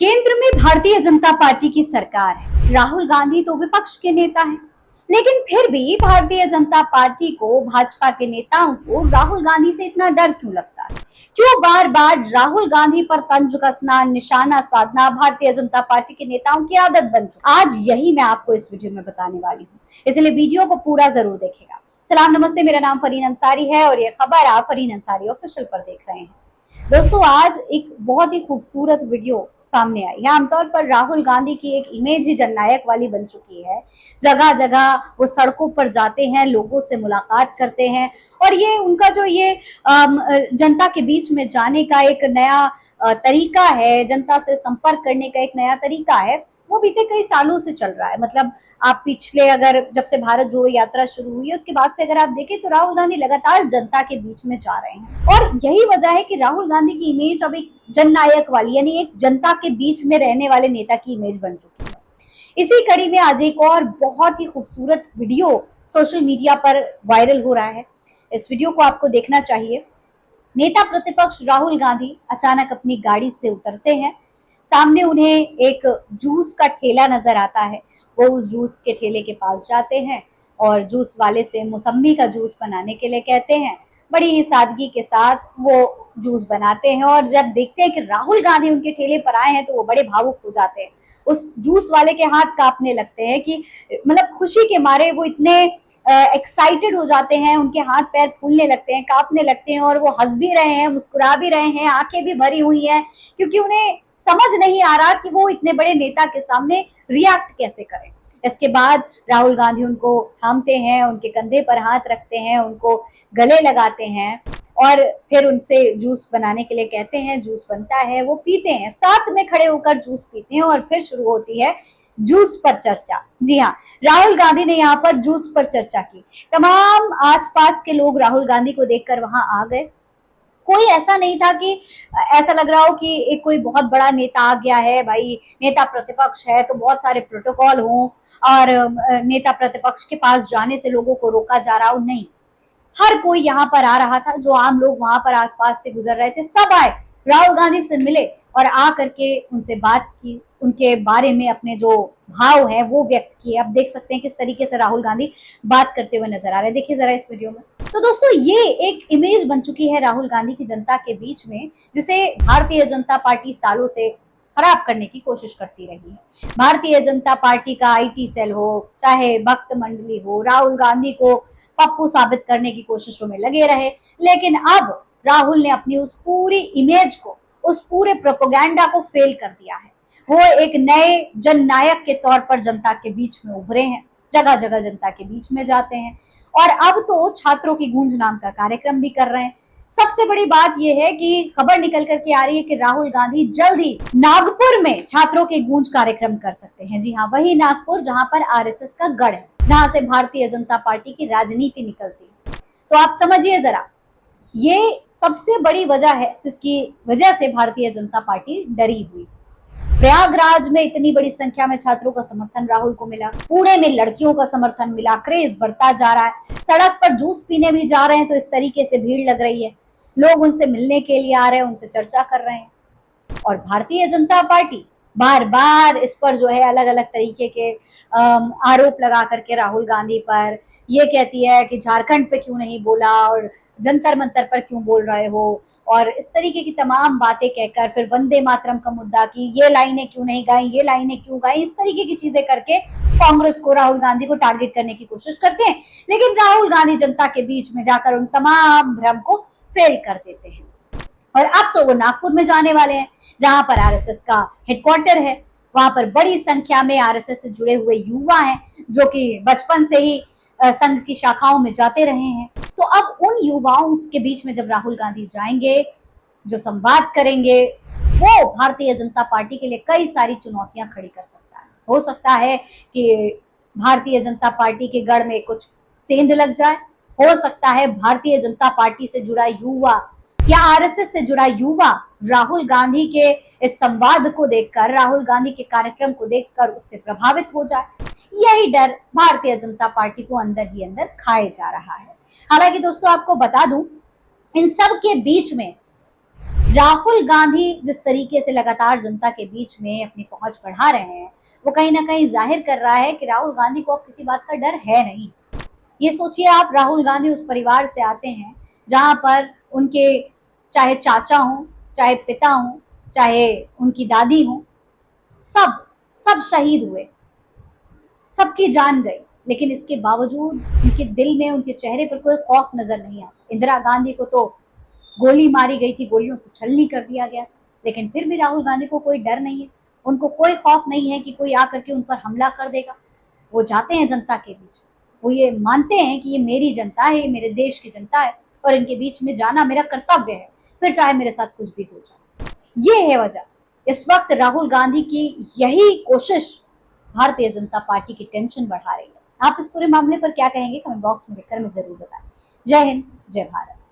केंद्र में भारतीय जनता पार्टी की सरकार है। राहुल गांधी तो विपक्ष के नेता हैं, लेकिन फिर भी भारतीय जनता पार्टी को, भाजपा के नेताओं को राहुल गांधी से इतना डर क्यों लगता है? क्यों बार बार राहुल गांधी पर तंज कसना, निशाना साधना भारतीय जनता पार्टी के नेताओं की आदत बन चुकी? आज यही मैं आपको इस वीडियो में बताने वाली हूँ, इसलिए वीडियो को पूरा जरूर देखिएगा। सलाम नमस्ते, मेरा नाम फरीन अंसारी है और ये खबर आप फरीन अंसारी ऑफिशियल पर देख रहे हैं। दोस्तों, आज एक बहुत ही खूबसूरत वीडियो सामने आई है। आमतौर पर राहुल गांधी की एक इमेज ही जननायक वाली बन चुकी है। जगह जगह वो सड़कों पर जाते हैं, लोगों से मुलाकात करते हैं और ये उनका जो ये जनता के बीच में जाने का एक नया तरीका है, जनता से संपर्क करने का एक नया तरीका है, वो बीते कई सालों से चल रहा है। मतलब आप पिछले, अगर जब से भारत जोड़ो यात्रा शुरू हुई है उसके बाद से अगर आप देखें तो राहुल गांधी लगातार जनता के बीच में जा रहे हैं और यही वजह है कि राहुल गांधी की इमेज अब एक जननायक वाली, यानी एक जनता के बीच में रहने वाले नेता की इमेज बन चुकी है। इसी कड़ी में आज एक और बहुत ही खूबसूरत वीडियो सोशल मीडिया पर वायरल हो रहा है। इस वीडियो को आपको देखना चाहिए। नेता प्रतिपक्ष राहुल गांधी अचानक अपनी गाड़ी से उतरते हैं। सामने उन्हें एक जूस का ठेला नजर आता है। वो उस जूस के ठेले के पास जाते हैं और जूस वाले से मौसम्मी का जूस बनाने के लिए कहते हैं। बड़ी ही सादगी के साथ वो जूस बनाते हैं और जब देखते हैं कि राहुल गांधी उनके ठेले पर आए हैं तो वो बड़े भावुक हो जाते हैं। उस जूस वाले के हाथ कांपने लगते हैं कि मतलब खुशी के मारे वो इतने एक्साइटेड हो जाते हैं, उनके हाथ पैर फूलने लगते हैं, कांपने लगते हैं और वो हंस भी रहे हैं, मुस्कुरा भी रहे हैं, आंखें भी भरी हुई हैं, क्योंकि उन्हें समझ नहीं आ रहा कि वो इतने बड़े नेता के सामने रिएक्ट कैसे करें। इसके बाद राहुल गांधी उनको थामते हैं, उनके कंधे पर हाथ रखते हैं, उनको गले लगाते हैं और फिर उनसे जूस बनाने के लिए कहते हैं। जूस बनता है, वो पीते हैं, साथ में खड़े होकर जूस पीते हैं और फिर शुरू होती है जूस पर चर्चा। जी हाँ, राहुल गांधी ने यहाँ पर जूस पर चर्चा की। तमाम आसपास के लोग राहुल गांधी को देखकर वहां आ गए। कोई ऐसा नहीं था कि ऐसा लग रहा हो कि एक कोई बहुत बड़ा नेता आ गया है, भाई नेता प्रतिपक्ष है तो बहुत सारे प्रोटोकॉल हों और नेता प्रतिपक्ष के पास जाने से लोगों को रोका जा रहा हो। नहीं, हर कोई यहाँ पर आ रहा था। जो आम लोग वहां पर आसपास से गुजर रहे थे सब आए, राहुल गांधी से मिले और आ करके उनसे बात की, उनके बारे में अपने जो भाव है वो व्यक्त किए। अब देख सकते हैं किस तरीके से राहुल गांधी बात करते हुए नजर आ रहे हैं। देखिए जरा इस वीडियो में। तो दोस्तों, ये एक इमेज बन चुकी है राहुल गांधी की जनता के बीच में, जिसे भारतीय जनता पार्टी सालों से खराब करने की कोशिश करती रही है। भारतीय जनता पार्टी का आईटी सेल हो, चाहे भक्त मंडली हो, राहुल गांधी को पप्पू साबित करने की कोशिशों में लगे रहे। लेकिन अब राहुल ने अपनी उस पूरी इमेज को, उस पूरे प्रोपेगेंडा को फेल कर दिया है। वो एक नए जननायक के तौर पर जनता के बीच में उभरे हैं, जगह जगह जनता के बीच में जाते हैं और अब तो छात्रों की गूंज नाम का कार्यक्रम भी कर रहे हैं। सबसे बड़ी बात यह है कि खबर निकल करके आ रही है कि राहुल गांधी जल्द ही नागपुर में छात्रों के गूंज कार्यक्रम कर सकते हैं। जी हाँ, वही नागपुर जहां पर आरएसएस का गढ़ है, जहां से भारतीय जनता पार्टी की राजनीति निकलती है। तो आप समझिए जरा, ये सबसे बड़ी वजह है जिसकी वजह से भारतीय जनता पार्टी डरी हुई। प्रयागराज में इतनी बड़ी संख्या में छात्रों का समर्थन राहुल को मिला, पुणे में लड़कियों का समर्थन मिला, क्रेज बढ़ता जा रहा है। सड़क पर जूस पीने भी जा रहे हैं तो इस तरीके से भीड़ लग रही है, लोग उनसे मिलने के लिए आ रहे हैं, उनसे चर्चा कर रहे हैं। और भारतीय जनता पार्टी बार बार इस पर जो है अलग अलग तरीके के आरोप लगा करके राहुल गांधी पर ये कहती है कि झारखंड पे क्यों नहीं बोला और जंतर मंतर पर क्यों बोल रहे हो, और इस तरीके की तमाम बातें कहकर फिर वंदे मातरम का मुद्दा की ये लाइनें क्यों नहीं गाई, ये लाइनें क्यों गाई, इस तरीके की चीजें करके कांग्रेस को, राहुल गांधी को टारगेट करने की कोशिश करते हैं। लेकिन राहुल गांधी जनता के बीच में जाकर उन तमाम भ्रम को फेल कर देते हैं। और अब तो वो नागपुर में जाने वाले हैं, जहां पर आरएसएस का हेडक्वार्टर है। वहां पर बड़ी संख्या में आरएसएस से जुड़े हुए युवा हैं, जो कि बचपन से ही संघ की शाखाओं में जाते रहे हैं। तो अब उन युवाओं के बीच में जब राहुल गांधी जाएंगे, जो संवाद करेंगे, वो भारतीय जनता पार्टी के लिए कई सारी चुनौतियां खड़ी कर सकता है। हो सकता है कि भारतीय जनता पार्टी के गढ़ में कुछ सेंध लग जाए, हो सकता है भारतीय जनता पार्टी से जुड़ा युवा या आरएसएस से जुड़ा युवा राहुल गांधी के इस संवाद को देखकर, राहुल गांधी के कार्यक्रम को देखकर उससे प्रभावित हो जाए। यही डर भारतीय जनता पार्टी को अंदर ही अंदर खाए जा रहा है। हालांकि दोस्तों, आपको बता दूं, इन सब के बीच में राहुल गांधी जिस तरीके से लगातार जनता के बीच में अपनी पहुंच बढ़ा रहे हैं, वो कहीं ना कहीं जाहिर कर रहा है कि राहुल गांधी को अब किसी बात का डर है नहीं। ये सोचिए आप, राहुल गांधी उस परिवार से आते हैं जहां पर उनके चाहे चाचा हों, चाहे पिता हों, चाहे उनकी दादी हों, सब सब शहीद हुए, सबकी जान गई, लेकिन इसके बावजूद उनके दिल में, उनके चेहरे पर कोई खौफ नजर नहीं आता। इंदिरा गांधी को तो गोली मारी गई थी, गोलियों से छलनी कर दिया गया, लेकिन फिर भी राहुल गांधी को कोई डर नहीं है, उनको कोई खौफ नहीं है कि कोई आकर के उन पर हमला कर देगा। वो जाते हैं जनता के बीच, वो ये मानते हैं कि ये मेरी जनता है, ये मेरे देश की जनता है और इनके बीच में जाना मेरा कर्तव्य है, फिर चाहे मेरे साथ कुछ भी हो जाए। ये है वजह, इस वक्त राहुल गांधी की यही कोशिश भारतीय जनता पार्टी की टेंशन बढ़ा रही है। आप इस पूरे मामले पर क्या कहेंगे, कमेंट बॉक्स में लिखकर हमें जरूर बताएं। जय हिंद, जय भारत।